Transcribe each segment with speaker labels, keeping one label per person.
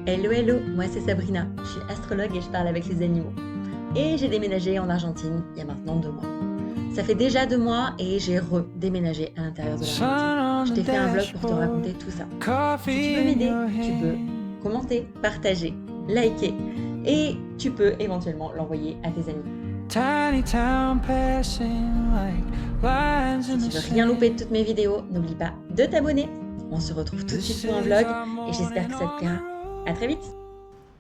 Speaker 1: Hello hello, moi c'est Sabrina, je suis astrologue et je parle avec les animaux. Et j'ai déménagé en Argentine il y a maintenant 2 mois. Ça fait déjà 2 mois et j'ai redéménagé à l'intérieur de l'Argentine. Je t'ai fait un vlog pour te raconter tout ça. Si tu veux m'aider, tu peux commenter, partager, liker et tu peux éventuellement l'envoyer à tes amis. Si tu veux rien louper de toutes mes vidéos, n'oublie pas de t'abonner. On se retrouve tout de suite pour un vlog et j'espère que ça te plaira. À très vite.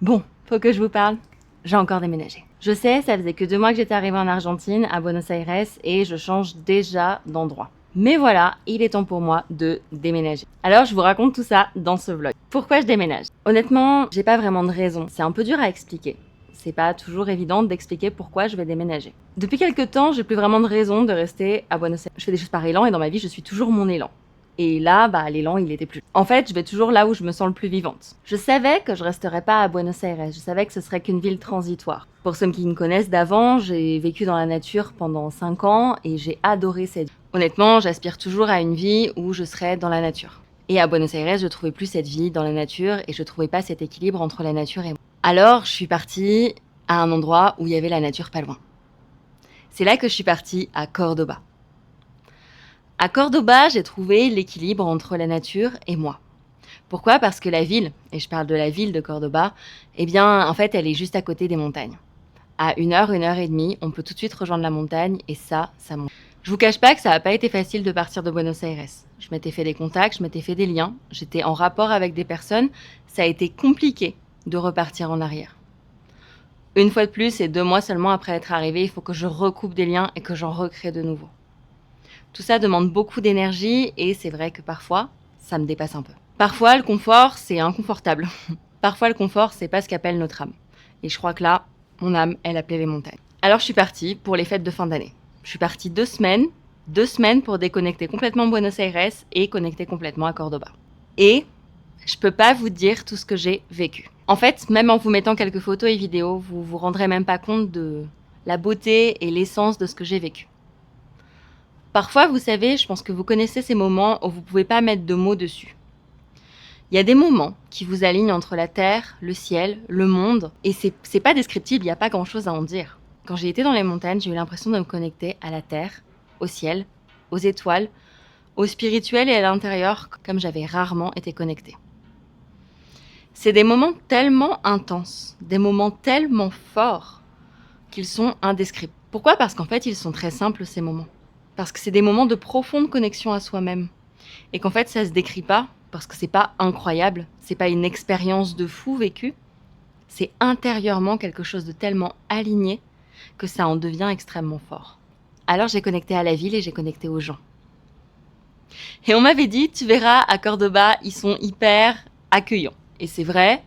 Speaker 2: Bon, faut que je vous parle. J'ai encore déménagé. Je sais, ça faisait que 2 mois que j'étais arrivée en Argentine, à Buenos Aires, et je change déjà d'endroit. Mais voilà, il est temps pour moi de déménager. Alors je vous raconte tout ça dans ce vlog. Pourquoi je déménage? Honnêtement, j'ai pas vraiment de raison. C'est un peu dur à expliquer. C'est pas toujours évident d'expliquer pourquoi je vais déménager. Depuis quelques temps, j'ai plus vraiment de raison de rester à Buenos Aires. Je fais des choses par élan et dans ma vie, je suis toujours mon élan. Et là, l'élan, il était plus. En fait, je vais toujours là où je me sens le plus vivante. Je savais que je resterais pas à Buenos Aires. Je savais que ce serait qu'une ville transitoire. Pour ceux qui me connaissent d'avant, j'ai vécu dans la nature pendant 5 ans et j'ai adoré cette vie. Honnêtement, j'aspire toujours à une vie où je serais dans la nature. Et à Buenos Aires, je trouvais plus cette vie dans la nature et je trouvais pas cet équilibre entre la nature et moi. Alors, je suis partie à un endroit où il y avait la nature pas loin. C'est là que je suis partie à Cordoba. À Cordoba, j'ai trouvé l'équilibre entre la nature et moi. Pourquoi? Parce que la ville, et je parle de la ville de Cordoba, en fait, elle est juste à côté des montagnes. À 1 heure et demie, on peut tout de suite rejoindre la montagne et ça monte. Je vous cache pas que ça n'a pas été facile de partir de Buenos Aires. Je m'étais fait des contacts, je m'étais fait des liens, j'étais en rapport avec des personnes. Ça a été compliqué de repartir en arrière. Une fois de plus, et 2 mois seulement après être arrivée, il faut que je recoupe des liens et que j'en recrée de nouveau. Tout ça demande beaucoup d'énergie et c'est vrai que parfois, ça me dépasse un peu. Parfois, le confort, c'est inconfortable. Parfois, le confort, c'est pas ce qu'appelle notre âme. Et je crois que là, mon âme, elle appelait les montagnes. Alors, je suis partie pour les fêtes de fin d'année. Je suis partie 2 semaines. 2 semaines pour déconnecter complètement Buenos Aires et connecter complètement à Cordoba. Et je peux pas vous dire tout ce que j'ai vécu. En fait, même en vous mettant quelques photos et vidéos, vous vous rendrez même pas compte de la beauté et l'essence de ce que j'ai vécu. Parfois, vous savez, je pense que vous connaissez ces moments où vous ne pouvez pas mettre de mots dessus. Il y a des moments qui vous alignent entre la terre, le ciel, le monde, et c'est pas descriptible, il n'y a pas grand-chose à en dire. Quand j'ai été dans les montagnes, j'ai eu l'impression de me connecter à la terre, au ciel, aux étoiles, au spirituel et à l'intérieur, comme j'avais rarement été connectée. C'est des moments tellement intenses, des moments tellement forts, qu'ils sont indescriptibles. Pourquoi? Parce qu'en fait, ils sont très simples, ces moments. Parce que c'est des moments de profonde connexion à soi-même. Et qu'en fait, ça se décrit pas, parce que c'est pas incroyable, c'est pas une expérience de fou vécue, c'est intérieurement quelque chose de tellement aligné que ça en devient extrêmement fort. Alors j'ai connecté à la ville et j'ai connecté aux gens. Et on m'avait dit, tu verras, à Cordoba, ils sont hyper accueillants. Et c'est vrai,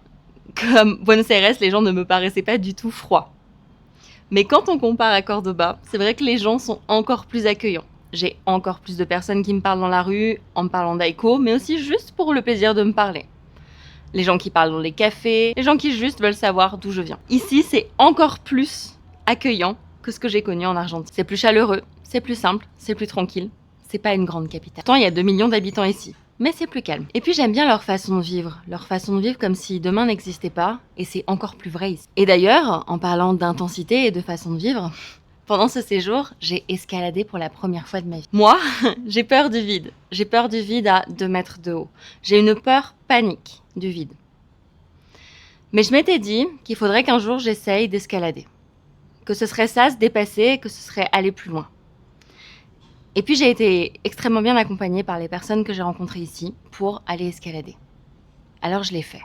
Speaker 2: comme Buenos Aires, les gens ne me paraissaient pas du tout froids. Mais quand on compare à Cordoba, c'est vrai que les gens sont encore plus accueillants. J'ai encore plus de personnes qui me parlent dans la rue, en me parlant d'aïko, mais aussi juste pour le plaisir de me parler. Les gens qui parlent dans les cafés, les gens qui juste veulent savoir d'où je viens. Ici, c'est encore plus accueillant que ce que j'ai connu en Argentine. C'est plus chaleureux, c'est plus simple, c'est plus tranquille. C'est pas une grande capitale. Pourtant, il y a 2 millions d'habitants ici. Mais c'est plus calme. Et puis j'aime bien leur façon de vivre comme si demain n'existait pas, et c'est encore plus vrai ici. Et d'ailleurs, en parlant d'intensité et de façon de vivre, pendant ce séjour, j'ai escaladé pour la première fois de ma vie. Moi, j'ai peur du vide. J'ai peur du vide à 2 mètres de haut. J'ai une peur panique du vide. Mais je m'étais dit qu'il faudrait qu'un jour j'essaye d'escalader. Que ce serait ça, se dépasser, que ce serait aller plus loin. Et puis j'ai été extrêmement bien accompagnée par les personnes que j'ai rencontrées ici pour aller escalader. Alors je l'ai fait.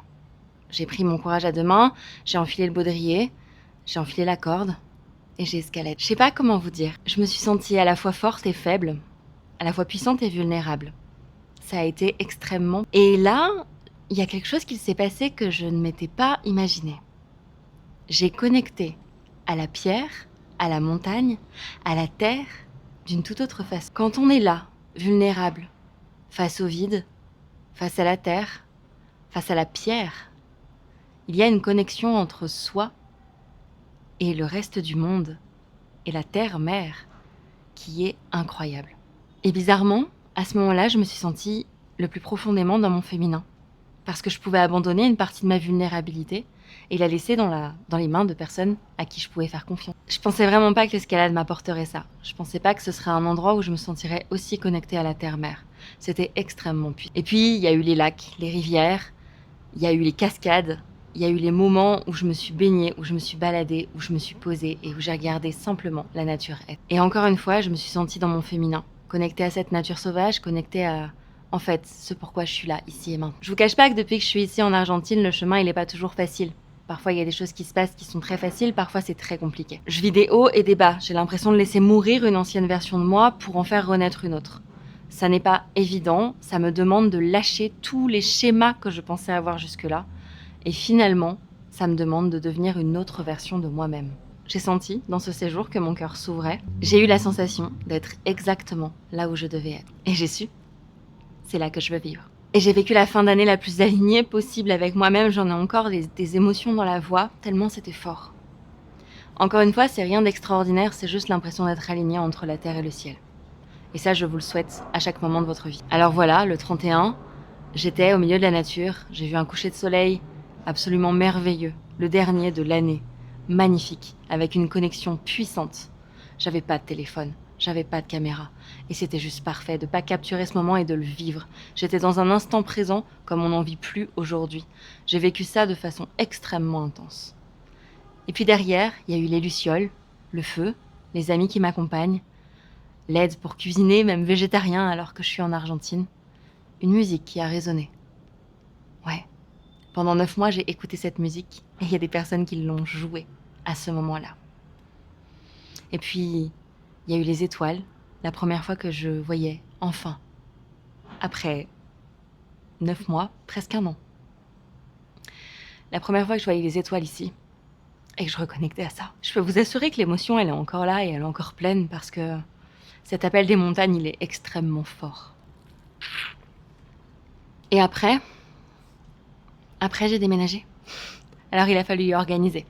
Speaker 2: J'ai pris mon courage à 2 mains, j'ai enfilé le baudrier, j'ai enfilé la corde et j'ai escaladé. Je sais pas comment vous dire. Je me suis sentie à la fois forte et faible, à la fois puissante et vulnérable. Ça a été extrêmement... Et là, il y a quelque chose qui s'est passé que je ne m'étais pas imaginé. J'ai connecté à la pierre, à la montagne, à la terre, d'une toute autre façon. Quand on est là, vulnérable, face au vide, face à la terre, face à la pierre, il y a une connexion entre soi et le reste du monde, et la terre-mère, qui est incroyable. Et bizarrement, à ce moment-là, je me suis sentie le plus profondément dans mon féminin. parce que je pouvais abandonner une partie de ma vulnérabilité et la laisser dans les mains de personnes à qui je pouvais faire confiance. Je pensais vraiment pas que l'escalade m'apporterait ça. Je pensais pas que ce serait un endroit où je me sentirais aussi connectée à la terre-mère. C'était extrêmement puissant. Et puis, il y a eu les lacs, les rivières, il y a eu les cascades, il y a eu les moments où je me suis baignée, où je me suis baladée, où je me suis posée et où j'ai regardé simplement la nature être. Et encore une fois, je me suis sentie dans mon féminin, connectée à cette nature sauvage, connectée à, en fait, ce pourquoi je suis là, ici et maintenant. Je vous cache pas que depuis que je suis ici en Argentine, le chemin, il est pas toujours facile. Parfois, il y a des choses qui se passent qui sont très faciles, parfois c'est très compliqué. Je vis des hauts et des bas. J'ai l'impression de laisser mourir une ancienne version de moi pour en faire renaître une autre. Ça n'est pas évident, ça me demande de lâcher tous les schémas que je pensais avoir jusque-là. Et finalement, ça me demande de devenir une autre version de moi-même. J'ai senti, dans ce séjour, que mon cœur s'ouvrait. J'ai eu la sensation d'être exactement là où je devais être. Et j'ai su, c'est là que je veux vivre. Et j'ai vécu la fin d'année la plus alignée possible avec moi-même. J'en ai encore des émotions dans la voix, tellement c'était fort. Encore une fois, c'est rien d'extraordinaire, c'est juste l'impression d'être aligné entre la terre et le ciel. Et ça, je vous le souhaite à chaque moment de votre vie. Alors voilà, le 31, j'étais au milieu de la nature. J'ai vu un coucher de soleil absolument merveilleux, le dernier de l'année, magnifique, avec une connexion puissante. J'avais pas de téléphone, j'avais pas de caméra, et c'était juste parfait de pas capturer ce moment et de le vivre. J'étais dans un instant présent comme on n'en vit plus aujourd'hui. J'ai vécu ça de façon extrêmement intense. Et puis derrière, il y a eu les lucioles, le feu, les amis qui m'accompagnent, l'aide pour cuisiner, même végétarien alors que je suis en Argentine, une musique qui a résonné. Ouais. Pendant 9 mois, j'ai écouté cette musique et il y a des personnes qui l'ont jouée à ce moment-là. Et puis, il y a eu les étoiles, la première fois que je voyais, enfin, après 9 mois, presque un an. La première fois que je voyais les étoiles ici et que je reconnectais à ça. Je peux vous assurer que l'émotion, elle est encore là et elle est encore pleine parce que cet appel des montagnes, il est extrêmement fort. Et après, j'ai déménagé. Alors il a fallu y organiser.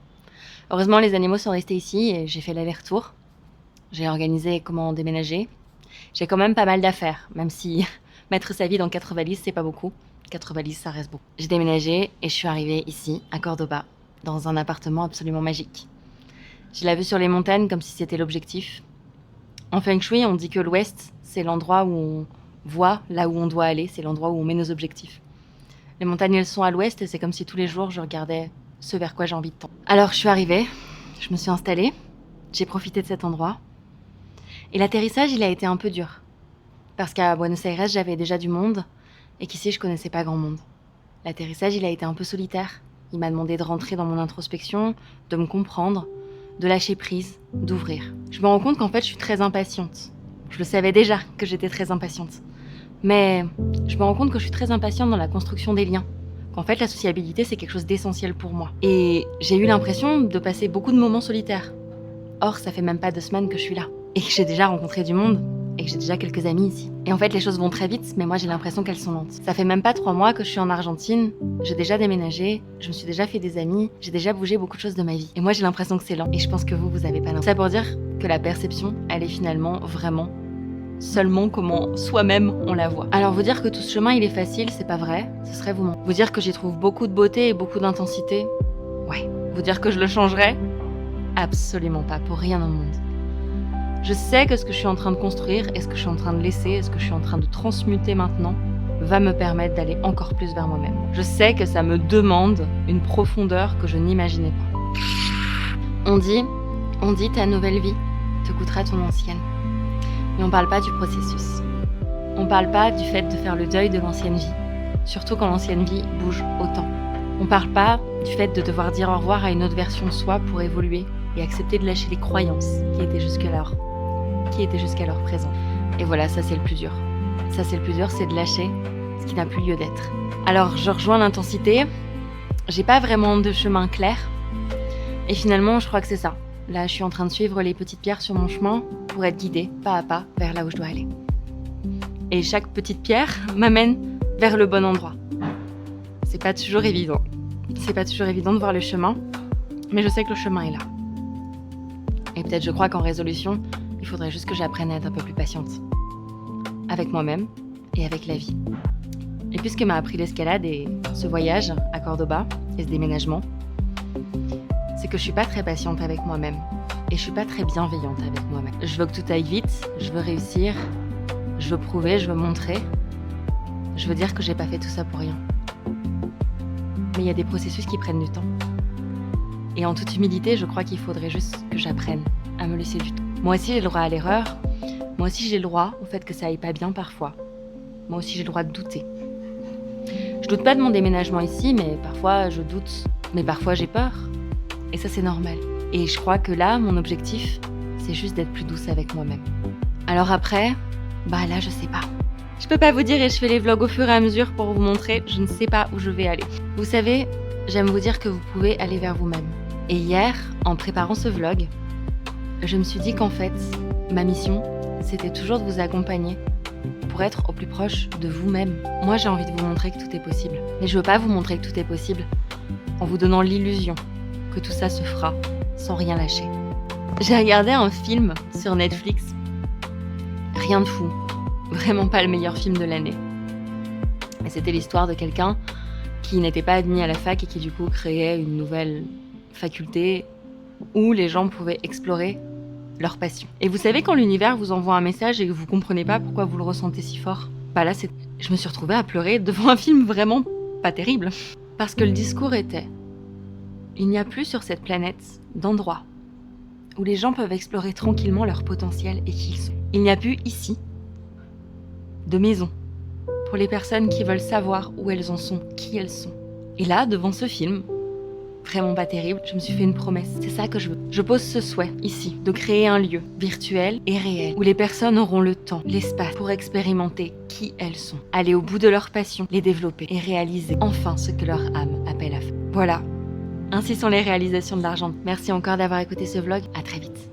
Speaker 2: Heureusement, les animaux sont restés ici et j'ai fait l'aller-retour. J'ai organisé comment déménager. J'ai quand même pas mal d'affaires, même si mettre sa vie dans 4 valises, c'est pas beaucoup. 4 valises, ça reste beaucoup. J'ai déménagé et je suis arrivée ici, à Cordoba, dans un appartement absolument magique. J'ai la vue sur les montagnes comme si c'était l'objectif. En Feng Shui, on dit que l'ouest, c'est l'endroit où on voit là où on doit aller, c'est l'endroit où on met nos objectifs. Les montagnes, elles sont à l'ouest et c'est comme si tous les jours, je regardais ce vers quoi j'ai envie de tendre. Alors, je suis arrivée, je me suis installée, j'ai profité de cet endroit. Et l'atterrissage, il a été un peu dur. Parce qu'à Buenos Aires, j'avais déjà du monde et qu'ici, je connaissais pas grand monde. L'atterrissage, il a été un peu solitaire. Il m'a demandé de rentrer dans mon introspection, de me comprendre, de lâcher prise, d'ouvrir. Je me rends compte qu'en fait, je suis très impatiente. Je le savais déjà que j'étais très impatiente. Mais je me rends compte que je suis très impatiente dans la construction des liens. Qu'en fait, la sociabilité, c'est quelque chose d'essentiel pour moi. Et j'ai eu l'impression de passer beaucoup de moments solitaires. Or, ça fait même pas 2 semaines que je suis là. Et que j'ai déjà rencontré du monde. Et que j'ai déjà quelques amis ici. Et en fait, les choses vont très vite, mais moi, j'ai l'impression qu'elles sont lentes. Ça fait même pas 3 mois que je suis en Argentine. J'ai déjà déménagé. Je me suis déjà fait des amis. J'ai déjà bougé beaucoup de choses de ma vie. Et moi, j'ai l'impression que c'est lent. Et je pense que vous avez pas l'impression. Ça pour dire que la perception, elle est finalement vraiment seulement comment soi-même on la voit. Alors vous dire que tout ce chemin il est facile, c'est pas vrai, ce serait vous mentir. Vous dire que j'y trouve beaucoup de beauté et beaucoup d'intensité, ouais. Vous dire que je le changerais, absolument pas, pour rien au monde. Je sais que ce que je suis en train de construire et ce que je suis en train de laisser et ce que je suis en train de transmuter maintenant va me permettre d'aller encore plus vers moi-même. Je sais que ça me demande une profondeur que je n'imaginais pas. On dit ta nouvelle vie te coûtera ton ancienne. Mais on parle pas du processus. On parle pas du fait de faire le deuil de l'ancienne vie, surtout quand l'ancienne vie bouge autant. On parle pas du fait de devoir dire au revoir à une autre version de soi pour évoluer et accepter de lâcher les croyances qui étaient jusqu'alors présentes. Et voilà, ça c'est le plus dur. Ça c'est le plus dur, c'est de lâcher ce qui n'a plus lieu d'être. Alors je rejoins l'intensité, j'ai pas vraiment de chemin clair, et finalement je crois que c'est ça. Là, je suis en train de suivre les petites pierres sur mon chemin pour être guidée pas à pas vers là où je dois aller. Et chaque petite pierre m'amène vers le bon endroit. C'est pas toujours évident. C'est pas toujours évident de voir le chemin, mais je sais que le chemin est là. Et peut-être je crois qu'en résolution, il faudrait juste que j'apprenne à être un peu plus patiente. Avec moi-même et avec la vie. Et plus ce que m'a appris l'escalade et ce voyage à Cordoba et ce déménagement, c'est que je suis pas très patiente avec moi-même et je suis pas très bienveillante avec moi-même. Je veux que tout aille vite, je veux réussir, je veux prouver, je veux montrer, je veux dire que j'ai pas fait tout ça pour rien. Mais il y a des processus qui prennent du temps. Et en toute humilité, je crois qu'il faudrait juste que j'apprenne à me laisser du temps. Moi aussi, j'ai le droit à l'erreur. Moi aussi, j'ai le droit au fait que ça aille pas bien parfois. Moi aussi, j'ai le droit de douter. Je doute pas de mon déménagement ici, mais parfois, je doute. Mais parfois, j'ai peur. Et ça, c'est normal. Et je crois que là, mon objectif, c'est juste d'être plus douce avec moi-même. Alors après, là, je sais pas. Je peux pas vous dire et je fais les vlogs au fur et à mesure pour vous montrer, je ne sais pas où je vais aller. Vous savez, j'aime vous dire que vous pouvez aller vers vous-même. Et hier, en préparant ce vlog, je me suis dit qu'en fait, ma mission, c'était toujours de vous accompagner pour être au plus proche de vous-même. Moi, j'ai envie de vous montrer que tout est possible. Mais je veux pas vous montrer que tout est possible en vous donnant l'illusion que tout ça se fera sans rien lâcher. J'ai regardé un film sur Netflix. Rien de fou. Vraiment pas le meilleur film de l'année. Et c'était l'histoire de quelqu'un qui n'était pas admis à la fac et qui du coup créait une nouvelle faculté où les gens pouvaient explorer leur passion. Et vous savez quand l'univers vous envoie un message et que vous comprenez pas pourquoi vous le ressentez si fort, là je me suis retrouvée à pleurer devant un film vraiment pas terrible. Parce que le discours était: il n'y a plus sur cette planète d'endroits où les gens peuvent explorer tranquillement leur potentiel et qui ils sont. Il n'y a plus ici de maison pour les personnes qui veulent savoir où elles en sont, qui elles sont. Et là, devant ce film, vraiment pas terrible, je me suis fait une promesse. C'est ça que je veux. Je pose ce souhait, ici, de créer un lieu virtuel et réel, où les personnes auront le temps, l'espace pour expérimenter qui elles sont, aller au bout de leur passion, les développer et réaliser enfin ce que leur âme appelle à faire. Voilà. Ainsi sont les réalisations de l'Argentine. Merci encore d'avoir écouté ce vlog. À très vite.